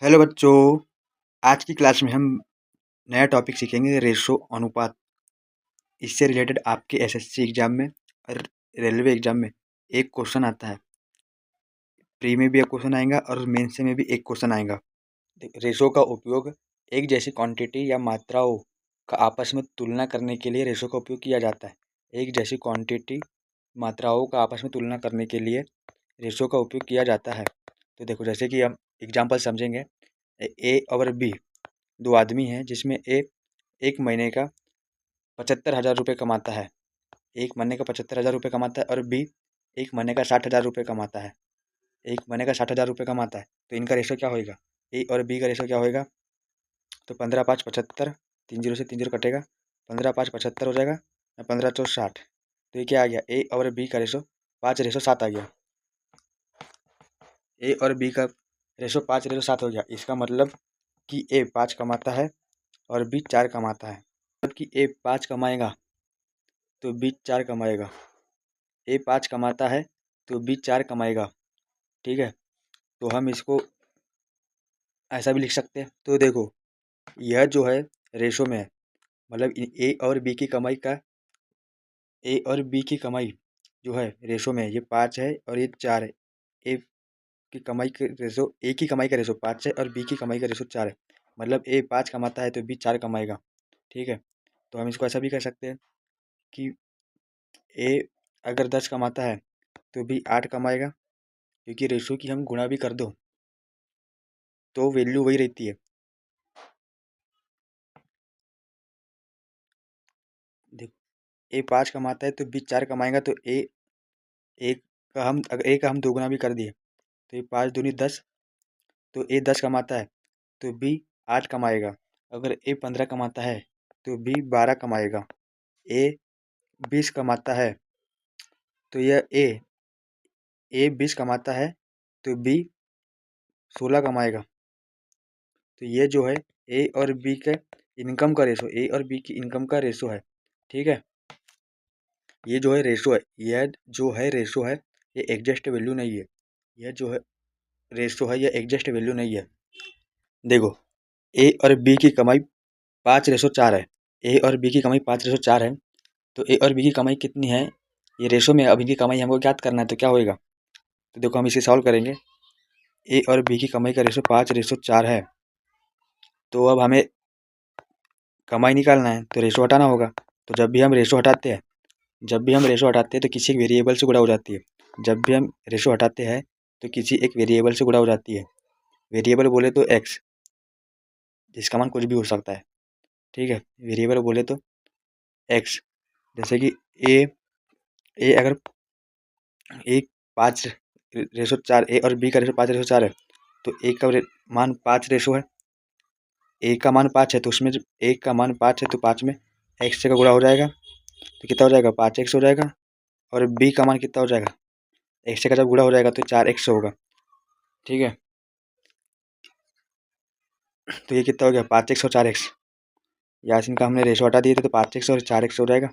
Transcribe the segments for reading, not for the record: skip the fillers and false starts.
Hello बच्चों। आज की क्लास में हम नया टॉपिक सीखेंगे, रेशो अनुपात। इससे रिलेटेड आपके एसएससी एग्जाम में और रेलवे एग्जाम में एक क्वेश्चन आता है। प्री में भी एक क्वेश्चन आएगा और मेंस में भी एक क्वेश्चन आएगा। रेशो का उपयोग एक जैसी क्वांटिटी या मात्राओं का आपस में तुलना करने के लिए रेशो का उपयोग किया जाता है। एक जैसी क्वांटिटी मात्राओं का आपस में तुलना करने के लिए रेशो का उपयोग किया जाता है। तो देखो, जैसे कि हम एग्जाम्पल समझेंगे। ए और बी दो आदमी हैं, जिसमें ए एक महीने का 75,000 रुपये कमाता है। एक महीने का 75,000 रुपये कमाता है और बी एक महीने का 60,000 रुपये कमाता है। एक महीने का 60,000 रुपये कमाता है, तो इनका रेशो क्या होएगा? ए और बी का रेशो क्या होएगा? तो 15×5 = 75, 3 जीरो से 3 जीरो कटेगा, 15×5 = 75 हो जाएगा, 15×4 = 60। तो ये क्या आ गया? ए और बी का रेशो 5:7 आ गया। ए और बी का रेशो 5:7 हो गया। इसका मतलब कि ए 5 कमाता है और बी 4 कमाता है। जबकि ए 5 कमाएगा तो बी 4 कमाएगा। ए 5 कमाता है तो बी 4 कमाएगा। ठीक है, तो हम इसको ऐसा भी लिख सकते हैं। तो देखो, यह जो है रेशो में है, मतलब ए और बी की कमाई का, ए और बी की कमाई जो है रेशो में है, ये 5 है और ये 4 है। ए की कमाई के रेशो, ए की कमाई का रेशो 5 है और बी की कमाई का रेशो 4 है। मतलब ए 5 कमाता है तो बी 4 कमाएगा। ठीक है, तो हम इसको ऐसा भी कह सकते हैं कि ए अगर 10 कमाता है तो बी 8 कमाएगा, क्योंकि रेशो की हम गुणा भी कर दो तो वैल्यू वही रहती है। देखो, ए 5 कमाता है तो बी 4 कमाएगा, तो ए एक का हम अगर ए का हम 2 गुना भी कर दिए तो ये 5 दूनी 10, तो ए 10 कमाता है तो बी 8 कमाएगा। अगर ए 15 कमाता है तो बी 12 कमाएगा। ए 20 कमाता है तो यह ए 20 कमाता है तो बी 16 कमाएगा। तो ये जो है ए और बी के इनकम का रेशो, ए और बी की इनकम का रेशो है। ठीक है, ये जो है रेशो है, यह जो है रेशो है, ये एग्जैक्ट वैल्यू नहीं है। यह जो है रेशो है, यह एग्जैक्ट वैल्यू नहीं है। देखो, ए और बी की कमाई 5:4 है। ए और बी की कमाई 5:4 है, तो ए और बी की कमाई कितनी है? ये रेशो में अब इनकी कमाई हमको ज्ञात करना है, तो क्या होएगा? तो देखो, हम इसे सॉल्व करेंगे। ए और बी की कमाई का रेशो 5:4 है, तो अब हमें कमाई निकालना है, तो रेशो हटाना होगा। तो जब भी हम रेशो हटाते हैं, तो किसी एक वेरिएबल से गुणा हो जाती है। जब भी हम रेशो हटाते हैं तो किसी एक वेरिएबल से गुणा हो जाती है। वेरिएबल बोले तो एक्स, जिसका मान कुछ भी हो सकता है। ठीक है, वेरिएबल बोले तो एक्स, जैसे कि ए अगर ए 5:4, ए और बी का रेशो 5:4 है, तो ए का मान 5 रेशो है। ए का मान 5 है, तो उसमें जब ए का मान 5 है तो 5 में एक्स से का गुणा हो जाएगा, तो कितना हो जाएगा? 5x हो जाएगा। और बी का मान कितना हो जाएगा? एक्स से का जब गुणा हो जाएगा तो 4x होगा। ठीक है, तो ये कितना हो गया? 5x और 4x। यहाँ से इनका हमने रेशो हटा दिए थे, तो 5x और 4x हो जाएगा।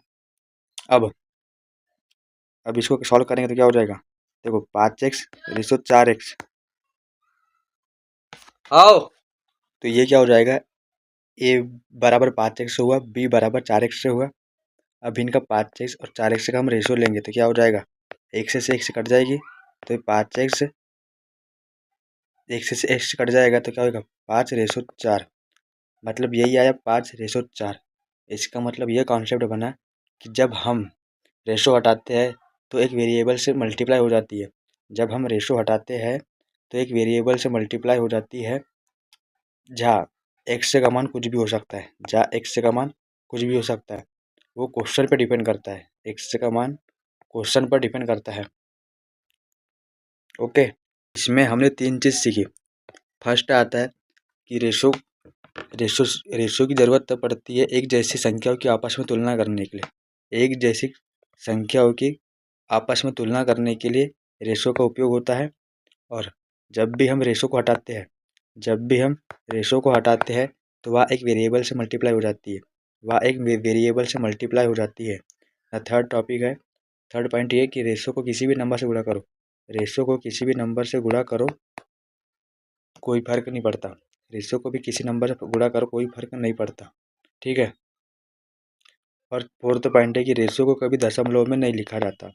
अब इसको सॉल्व करेंगे तो क्या हो जाएगा? देखो, 5x रेशो 4x आओ, तो ये क्या हो जाएगा? ए बराबर 5x हुआ, बी बराबर 4x से हुआ। अब इनका 5x और 4x का हम रेशो लेंगे तो क्या हो जाएगा? x से x कट जाएगी, तो 5x x से x कट जाएगा तो क्या होगा? 5:4। मतलब यही आया, 5:4। इसका मतलब ये कॉन्सेप्ट बना कि जब हम रेशो हटाते हैं तो एक वेरिएबल से मल्टीप्लाई हो जाती है। जब हम रेशो हटाते हैं तो एक वेरिएबल से मल्टीप्लाई हो जाती है, जहाँ एक्स से का मान कुछ भी हो सकता है। जहाँ एक्स से का मान कुछ भी हो सकता है, वो क्वेश्चन पर डिपेंड करता है। एक्स से का मान क्वेश्चन पर डिपेंड करता है। ओके, इसमें हमने 3 चीज़ सीखी। फर्स्ट आता है कि रेशो रेशो रेशो की ज़रूरत तब पड़ती है एक जैसी संख्याओं की आपस में तुलना करने के लिए। एक जैसी संख्याओं की आपस में तुलना करने के लिए रेशो का उपयोग होता है। और जब भी हम रेशो को हटाते हैं तो वह एक वेरिएबल से मल्टीप्लाई हो जाती है। थर्ड टॉपिक है, थर्ड पॉइंट ये कि रेशो को किसी भी नंबर से गुणा करो। कोई फर्क नहीं पड़ता। रेशो को भी किसी नंबर से गुणा करो, कोई फर्क नहीं पड़ता। ठीक है। और फोर्थ पॉइंट है कि रेशो को कभी दशमलव में नहीं लिखा जाता।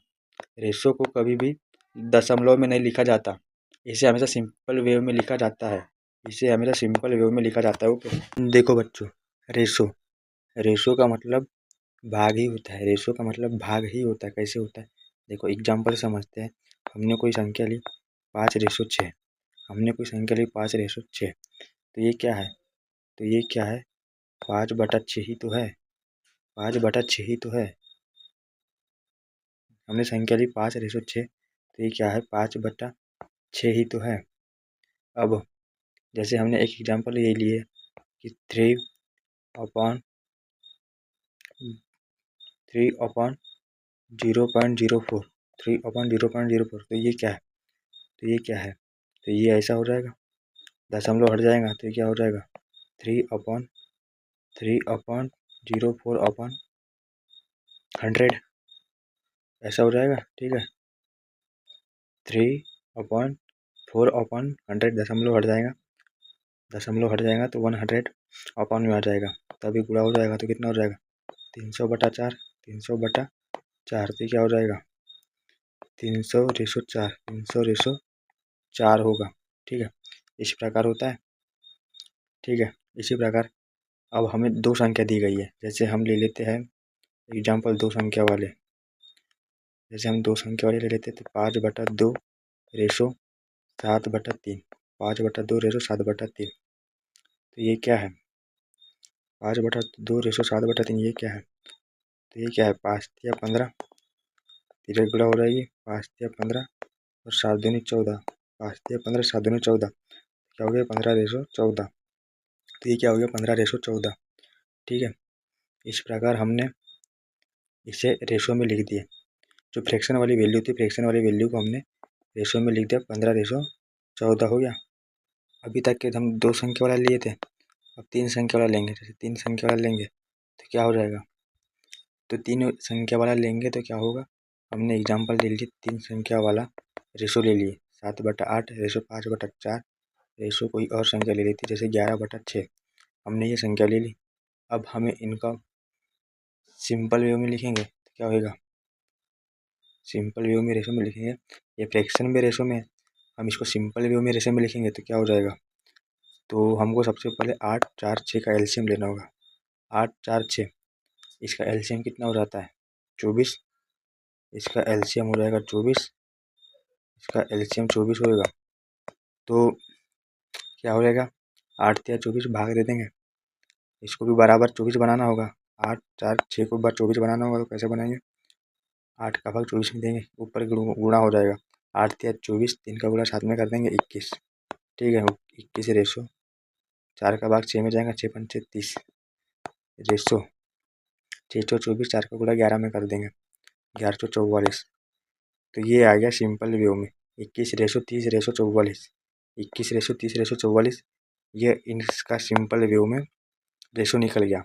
रेशो को कभी भी दशमलव में नहीं लिखा जाता, इसे हमेशा सिंपल वेव में लिखा जाता है। इसे हमेशा सिंपल वेव में लिखा जाता है। ओके, देखो बच्चों, रेशो रेशो का मतलब भाग ही होता है। रेशो का मतलब भाग ही होता है। कैसे होता है, देखो एग्जाम्पल समझते हैं। हमने कोई संख्या ली 5/6। हमने कोई संख्या ली 5/6। तो ये क्या है, तो ये क्या है, 5/6 ही तो है। 5/6 ही तो है। हमने संख्या ली 5/6, तो ये क्या है, 5/6 ही तो है। अब जैसे हमने एक एग्जाम्पल ये लिए कि 3/0.04, तो ये क्या है, तो ये क्या है, तो ये ऐसा हो जाएगा, दशमलव हट जाएगा तो ये क्या हो जाएगा, 3/04/100, ऐसा हो जाएगा। ठीक है, 3/4/100, दशमलव हट जाएगा तो 100 अपॉन में आ जाएगा, तभी गुणा हो जाएगा तो कितना हो जाएगा, 300/4। 300/4 तो क्या हो जाएगा, 300/4, 300/4 होगा। ठीक है, इस प्रकार होता है। ठीक है, इसी प्रकार अब हमें दो संख्या दी गई है। जैसे हम ले लेते हैं एग्जाम्पल दो संख्या वाले। जैसे हम दो संख्या वाले ले लेते तो 5/2 रेशो 7/3, 5/2 रेशो 7/3। तो ये क्या है, 5/2 रेशो 7/3, ये क्या है, तो ये क्या है, 5×15, तिरक गुणा हो जाएगी, 5×15 और 7×2 14, 5×15 7×2 14, क्या हो गया, 15/14। तो ये क्या हो गया, 15/14। ठीक है, इस प्रकार हमने इसे रेशो में लिख दिया। जो फ्रैक्शन वाली वैल्यू थी, फ्रैक्शन वाली वैल्यू को हमने रेशो में लिख दिया, 15/14 हो गया। अभी तक के हम दो संख्या वाला लिए थे, अब तीन संख्या वाला लेंगे। जैसे तीन संख्या वाला लेंगे तो क्या हो जाएगा, तो तीन संख्या वाला लेंगे तो क्या होगा, हमने एग्जाम्पल ले लिए तीन संख्या वाला रेशो ले लिए, 7/8 रेशो 5/4 रेशो कोई और संख्या ले ली थी, जैसे 11/6 हमने ये संख्या ले ली। अब हमें इनका सिंपल वे में लिखेंगे तो क्या होगा, सिंपल वे में रेशो में लिखेंगे, ये फ्रैक्शन में रेशो में, हम इसको सिंपल वे में रेशो में लिखेंगे तो क्या हो जाएगा, तो हमको सबसे पहले 8, 4, 6 का एलसीएम लेना होगा। 8, 4, 6, इसका एलसीएम कितना हो जाता है, 24। इसका एलसीएम हो जाएगा 24, इसका एलसीएम 24 होएगा। तो क्या हो जाएगा, 8×24 भाग दे देंगे, इसको भी बराबर 24 बनाना होगा। 8, 4, 6 को बार 24 बनाना होगा, तो कैसे बनाएंगे, 8 का भाग 24 में देंगे, ऊपर गुणा हो जाएगा, 8×24, 3 का गुणा 7 में कर देंगे, 21। ठीक है, 21 रेशो 4 का भाग 6 में जाएगा, 6×5 30 रेशो 624, 4 का गुणा 11 में कर देंगे, 1144। तो ये आ गया सिंपल व्यू में 21/30/44, 21/30/44, ये इसका सिंपल व्यू में रेशो निकल गया।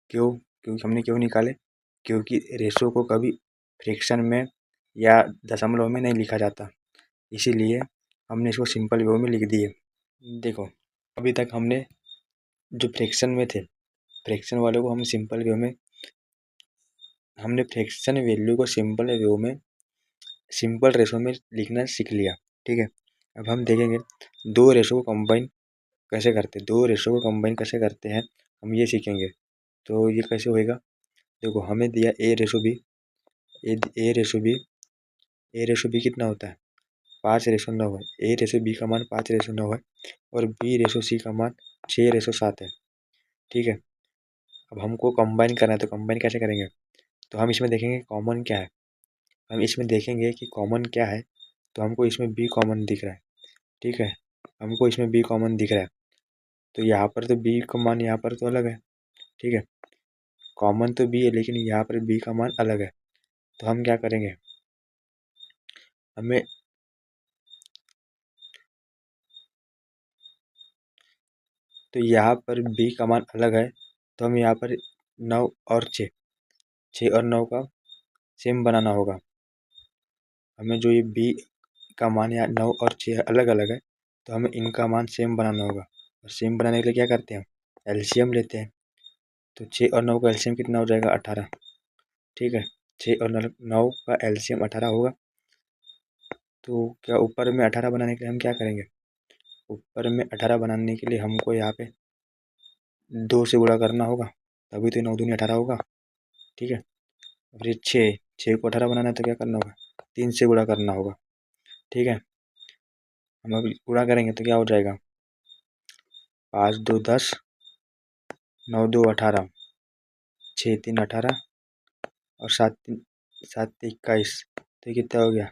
क्यों, क्योंकि हमने क्यों निकाले, क्योंकि रेशो को कभी फ्रैक्शन में या दशमलव में नहीं लिखा जाता, इसीलिए हमने इसको सिंपल व्यू में लिख दिए। देखो अभी तक हमने जो फ्रैक्शन में थे, फ्रैक्शन वाले को हम सिंपल व्यू में, हमने फ्रैक्शन वैल्यू को सिंपल व्यू में सिंपल रेशो में लिखना सीख लिया। ठीक है, अब हम देखेंगे दो रेशो को कंबाइन कैसे करते हैं, दो रेशो को कंबाइन कैसे करते हैं हम ये सीखेंगे। तो ये कैसे होएगा, देखो हमें दिया A/B, A/B कितना होता है, 5/9 है। A/B का मान 5/9 है और B/C का मान 6/7 है। ठीक है, अब हमको कंबाइन करना है, तो कंबाइन कैसे करेंगे, तो हम इसमें देखेंगे कॉमन क्या है, हम इसमें देखेंगे कि कॉमन क्या है, तो हमको इसमें B कॉमन दिख रहा है। ठीक है, हमको इसमें B कॉमन दिख रहा है, तो यहाँ पर तो B का मान यहाँ पर तो अलग है। ठीक है, कॉमन तो B है लेकिन यहाँ पर B का मान अलग है, तो हम क्या करेंगे, हमें तो यहाँ पर B का मान अलग है, तो हम यहाँ पर 9 और 6 और 9 का सेम बनाना होगा। हमें जो ये B का मान यहाँ 9 और 6 अलग अलग है, तो हमें इनका मान सेम बनाना होगा। और सेम बनाने के लिए क्या करते हैं, एलसीएम लेते हैं। तो 6 और 9 का एलसीएम कितना हो जाएगा, 18। ठीक है, 6 और 9 का एलसीएम 18 होगा। तो क्या ऊपर में 18 बनाने के लिए हम क्या करेंगे, ऊपर में 18 बनाने के लिए हमको यहाँ पे 2 से गुणा करना होगा, तभी तो 9 दूनी 18 होगा। ठीक है, फिर 6 को 18 बनाना है तो क्या करना होगा, 3 से गुणा करना होगा। ठीक है, हम अभी गुणा करेंगे तो क्या हो जाएगा, 5 2 10, 9 2 18, 6 3 18 और 7 21। तो कितना हो गया,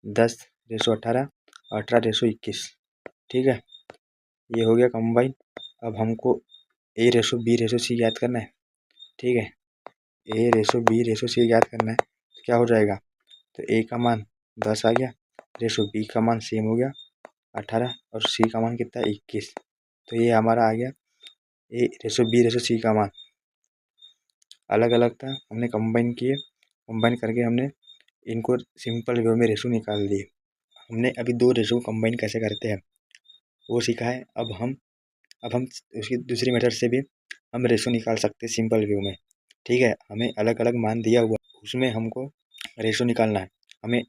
10/18, 18/21। ठीक है, ये हो गया कंबाइन। अब हमको A/B/C याद करना है। ठीक है, A/B/C याद करना है तो क्या हो जाएगा, तो A का मान 10 आ गया, B का मान सेम हो गया 18 और C का मान कितना है 21। तो ये हमारा आ गया A/B/C का मान। अलग अलग था, हमने कंबाइन किए, कंबाइन करके हमने इनको सिंपल वे में रेशो निकाल दिए। हमने अभी 2 रेशो कंबाइन कैसे करते हैं वो सीखा है। अब हम उसकी दूसरी मेथड से भी हम रेशो निकाल सकते हैं सिंपल व्यू में। ठीक है, हमें अलग अलग मान दिया हुआ, उसमें हमको रेशो निकालना है। हमें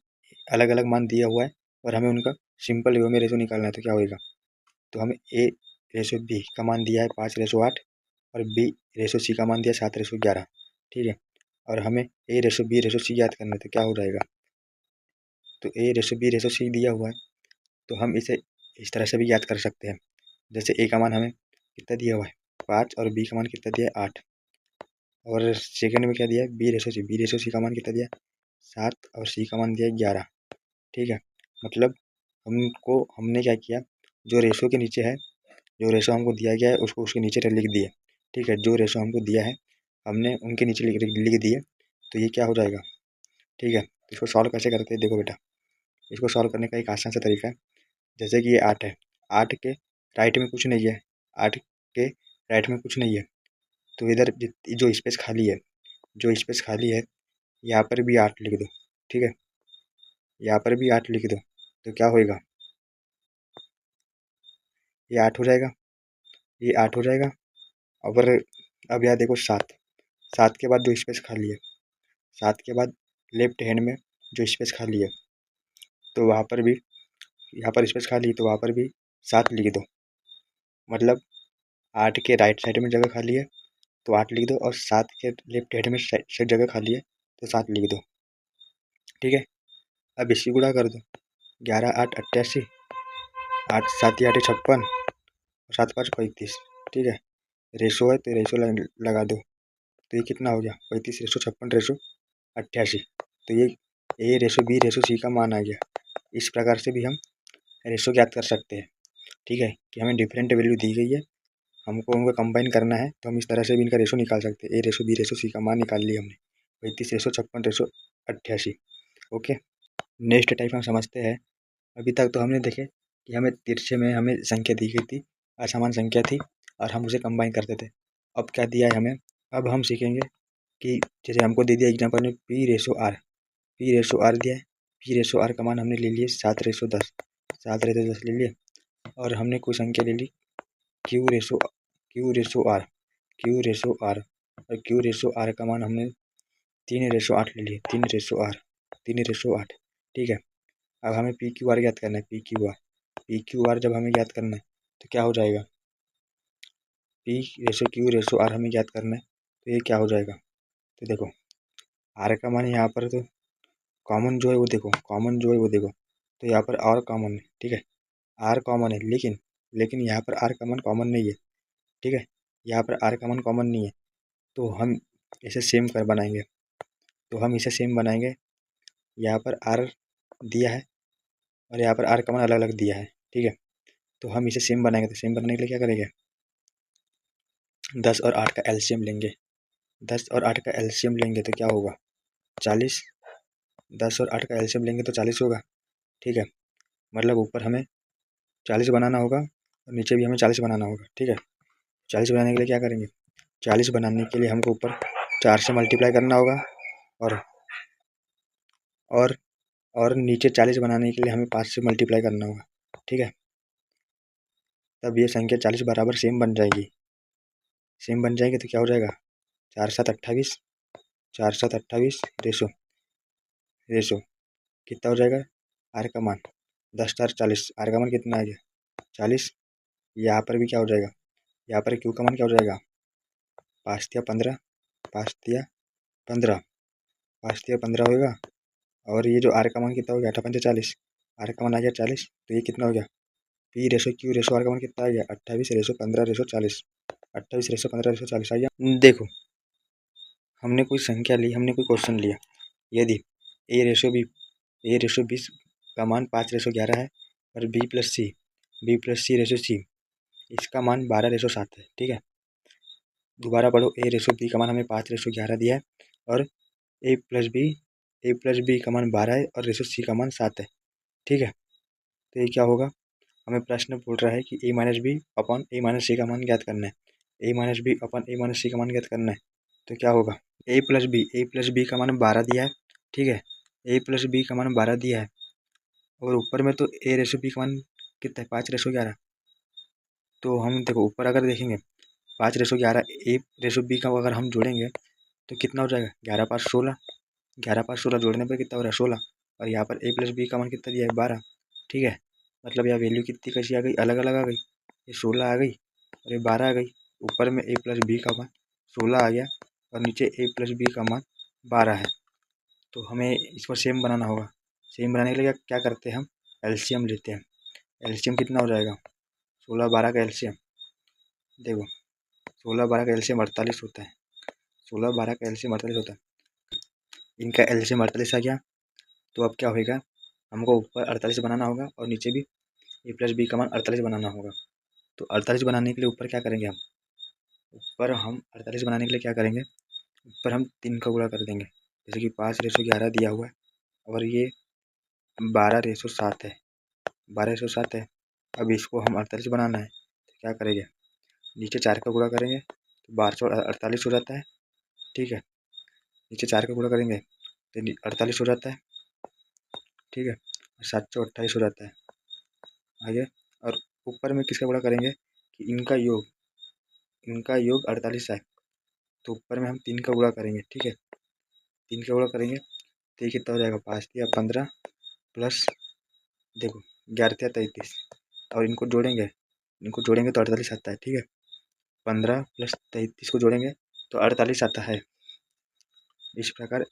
अलग अलग मान दिया हुआ है और हमें उनका सिंपल व्यू में रेशो निकालना है। तो क्या होएगा, तो हमें A/B का मान दिया है 5/8 और B/C का मान दिया 7/11। ठीक है, और हमें A/B/C याद करना है तो क्या हो जाएगा, तो A/B/C दिया हुआ है तो हम इसे इस तरह से भी याद कर सकते हैं। जैसे A का मान हमें कितना दिया हुआ है 5 और B का मान कितना दिया है 8 और सेकंड में क्या दिया है B/C का मान कितना दिया है 7 और C का मान दिया है 11। ठीक है, मतलब हमने क्या किया, जो रेशो के नीचे है, जो रेशो हमको दिया गया है उसको उसके नीचे लिख दिए। ठीक है, जो रेशो हमको दिया है हमने उनके नीचे लिख दिए। तो ये क्या हो जाएगा। ठीक है, इसको सॉल्व कैसे करते हैं, देखो बेटा, इसको सॉल्व करने का एक आसान सा तरीका है। जैसे कि ये 8 है, 8 के राइट में कुछ नहीं है, 8 के राइट में कुछ नहीं है, तो इधर जो स्पेस खाली है, जो स्पेस खाली है यहाँ पर भी 8 लिख दो। ठीक है, यहाँ पर भी 8 लिख दो तो क्या होएगा, ये 8 हो जाएगा, ये 8 हो जाएगा। और अब यहाँ देखो 7, 7 के बाद जो स्पेस खाली है, 7 के बाद लेफ्ट हैंड में जो स्पेस खाली है तो वहाँ पर भी, यहाँ पर स्पेस खाली है तो वहाँ पर भी 7 लिख दो। मतलब 8 के राइट साइड में जगह खाली है तो 8 लिख दो और 7 के लेफ्ट हैंड में साइड जगह खाली है तो 7 लिख दो। ठीक है, अब इसकी गुणा कर दो, 11 8 88, 8 7 8 56 और 7 5 35। ठीक है, रेशो है तो रेशो लगा दो, तो ये कितना हो गया 35/56/88। तो ये A/B/C का मान आ गया। इस प्रकार से भी हम रेशो ज्ञात कर सकते हैं। ठीक है, कि हमें डिफरेंट वैल्यू दी गई है, हमको उनको कंबाइन करना है तो हम इस तरह से भी इनका रेशो निकाल सकते हैं। A/B/C का मान निकाल लिया हमने 35/56/88। ओके, नेक्स्ट टाइप हम समझते हैं। अभी तक तो हमने देखे कि हमें तिरछे में हमें संख्या दी गई थी, असमान संख्या थी और हम उसे कंबाइन करते थे। अब क्या दिया है हमें, अब हम सीखेंगे कि जैसे हमको दे दिया एग्जाम्पल में P/R, P/R दिया है। P/R का मान हमने ले लिए 7/10, 7/10 ले लिए और हमने कोई संख्या ले ली Q/R, Q/R, Q/R और Q/R का मान हमने 3/8 ले लिए, 3/8, 3/8। ठीक है, अब हमें PQR ज्ञात करना है, PQR जब हमें ज्ञात करना है तो क्या हो जाएगा, P/Q/R हमें ज्ञात करना है तो ये क्या हो जाएगा। तो देखो R का मान यहाँ पर तो कॉमन जो है वो देखो, कॉमन जो है वो देखो, तो यहाँ पर R कॉमन है। ठीक है, R कॉमन है, लेकिन यहाँ पर R का मान कॉमन नहीं है। ठीक है, यहाँ पर R का मान कॉमन नहीं है तो हम इसे सेम कर बनाएंगे, तो हम इसे सेम बनाएंगे। यहाँ पर R दिया है और यहाँ पर R का मान अलग अलग दिया है। ठीक है, तो हम इसे सेम बनाएंगे, तो सेम बनाने के लिए क्या करेंगे, 10 और 8 का एलसीएम लेंगे। 10 और 8 का एलसीएम लेंगे तो क्या होगा 40, 10 और 8 का एलसीएम लेंगे तो 40 होगा। ठीक है, मतलब ऊपर हमें 40 बनाना होगा और नीचे भी हमें 40 बनाना होगा। ठीक है, 40 बनाने के लिए क्या करेंगे, 40 बनाने के लिए हमको ऊपर 4 से मल्टीप्लाई करना होगा और और नीचे 40 बनाने के लिए हमें 5 से मल्टीप्लाई करना होगा। ठीक है, तब ये संख्या 40 बराबर सेम बन जाएगी। सेम बन जाएगी तो क्या हो जाएगा, 4 7 28, 4 7 28 रेशो कितना हो जाएगा, आर का मान 10 4 40, आर का मान कितना आ गया 40। यहाँ पर भी क्या हो जाएगा, यहाँ पर क्यू का मान क्या हो जाएगा, 5 तिया 15, 5 तिया 15, 5 तिया 15 होगा। और ये जो आर का मान कितना हो गया, 8 5 40, आर का मान आ गया 40। तो ये कितना हो गया, P ratio Q ratio R का मान कितना आ गया, 28 रेशो 15 रेशो 40, 28 रेशो 15 रेशो 40 आ गया। देखो हमने कोई संख्या ली, हमने कोई क्वेश्चन लिया, यदि ए रेशो 20 का मान 5 रेशो 11 है और बी प्लस सी रेशो सी इसका मान 12 रेशो 7 है। ठीक है, दोबारा पढ़ो, ए रेशो बी का मान हमें 5 रेशो 11 दिया है और ए प्लस बी का मान 12 है और रेशो सी का मान 7 है। ठीक है, तो ये क्या होगा, हमें प्रश्न बोल रहा है कि ए माइनस बी अपॉन ए माइनस सी का मान ज्ञात करना है, ए माइनस बी अपॉन ए माइनस सी का मान ज्ञात करना है। तो क्या होगा, ए प्लस बी का मान 12 दिया है। ठीक है, ए प्लस बी का मान 12 दिया है और ऊपर में तो ए रेशो बी का मान कितना है, 5 रेशो 11। तो हम देखो ऊपर अगर देखेंगे 5 रेशो 11 ए रेशो बी का अगर हम जोड़ेंगे तो कितना हो जाएगा, 11 5 16, 11 5 16 जोड़ने पर कितना हो रहा है 16। और यहाँ पर ए प्लस बी का मान कितना दिया है 12। ठीक है, मतलब यहाँ वैल्यू कितनी कैसी आ गई, अलग अलग आ गई, ये 16 आ गई और ये 12 आ गई। ऊपर में ए प्लस बी का मान 16 आ गया और नीचे ए प्लस बी का मान 12 है। तो हमें इसको सेम बनाना होगा। सेम बनाने के लिए क्या करते हैं, हम एलसीएम लेते हैं। एलसीएम कितना हो जाएगा, 16 12 का एलसीएम, देखो 16 12 का एलसीएम 48 होता है, 16 12 का एलसीएम 48 होता है। इनका एलसीएम 48 आ गया। तो अब क्या होगा, हमको ऊपर 48 बनाना होगा और नीचे भी ए प्लस बी का मान 48 बनाना होगा। तो 48 बनाने के लिए ऊपर क्या करेंगे, हम 48 बनाने के लिए क्या करेंगे, ऊपर हम 3 का गुणा कर देंगे। जैसे कि 5 रेशो 11 दिया हुआ है और ये 12 रेशो 7 है, 12 रेशो 7 है। अब इसको हम 48 बनाना है तो क्या करेंगे, नीचे 4 का गुणा करेंगे तो 1248 हो जाता है। ठीक है, नीचे 4 का गुणा करेंगे तो 48 हो जाता है। ठीक है, 728 हो जाता है आगे। और ऊपर में किसका गुणा करेंगे कि इनका योग 48 है, तो ऊपर में हम 3 का गुणा करेंगे। ठीक है, 3 का गुणा करेंगे तो ये कितना हो जाएगा, 5 तिया 15 प्लस देखो 11 तिया 33 और इनको जोड़ेंगे तो 48 आता है। ठीक है, 15 प्लस 33 को जोड़ेंगे तो 48 आता है। इस प्रकार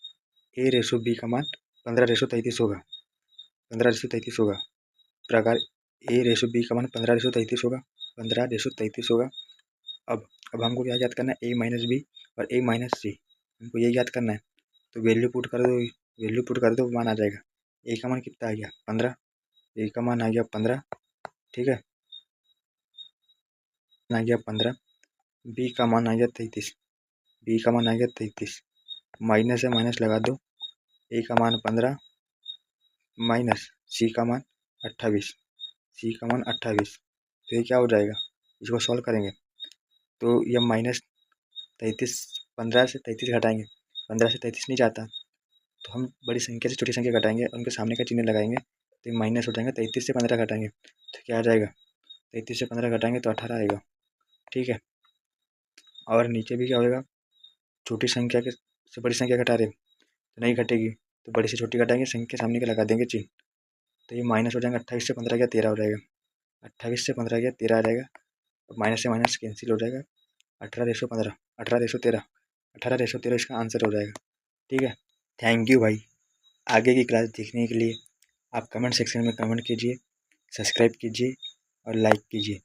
ए रेशो बी का मान 15 रेशो 33 होगा, 15 रेशो 33 होगा। इस प्रकार ए रेशो बी का मान 15 रेशो 33 होगा, 15 रेशो 33 होगा। अब हमको क्या याद करना है, ए माइनस बी और ए माइनस सी, हमको ये याद करना है। तो वैल्यू पुट कर दो मान आ जाएगा। ए का मान कितना आ गया 15, ए का मान आ गया 15। ठीक है, आ गया 15, बी का मान आ गया 33, बी का मान आ गया 33, माइनस है माइनस लगा दो, ए का मान 15 माइनस सी का मान 28, सी का मान 28। तो ये क्या हो जाएगा, इसको सॉल्व करेंगे तो ये माइनस 33, 15 से 33 घटाएंगे, 15 से 33 नहीं जाता तो हम बड़ी संख्या से छोटी संख्या घटाएंगे, उनके सामने का चिन्ह लगाएंगे तो ये माइनस हो जाएंगे। 33 से 15 घटाएंगे तो क्या आ जाएगा, 33 से 15 घटाएंगे तो 18 आएगा। ठीक है, और नीचे भी क्या होगा, छोटी संख्या के से बड़ी संख्या घटा रहे तो नहीं घटेगी, तो बड़ी से छोटी घटाएंगे, संख्या सामने के लगा देंगे चिन्ह, तो ये माइनस हो जाएगा। 28 से 15 गया 13 हो जाएगा, 28 से 15 गया 13 आ जाएगा, और माइनस से माइनस कैंसिल हो जाएगा। 18 रेशो 15, 18 रेशो 13, 18 रेशो 13 इसका आंसर हो जाएगा। ठीक है, थैंक यू भाई। आगे की क्लास देखने के लिए आप कमेंट सेक्शन में कमेंट कीजिए, सब्सक्राइब कीजिए और लाइक कीजिए।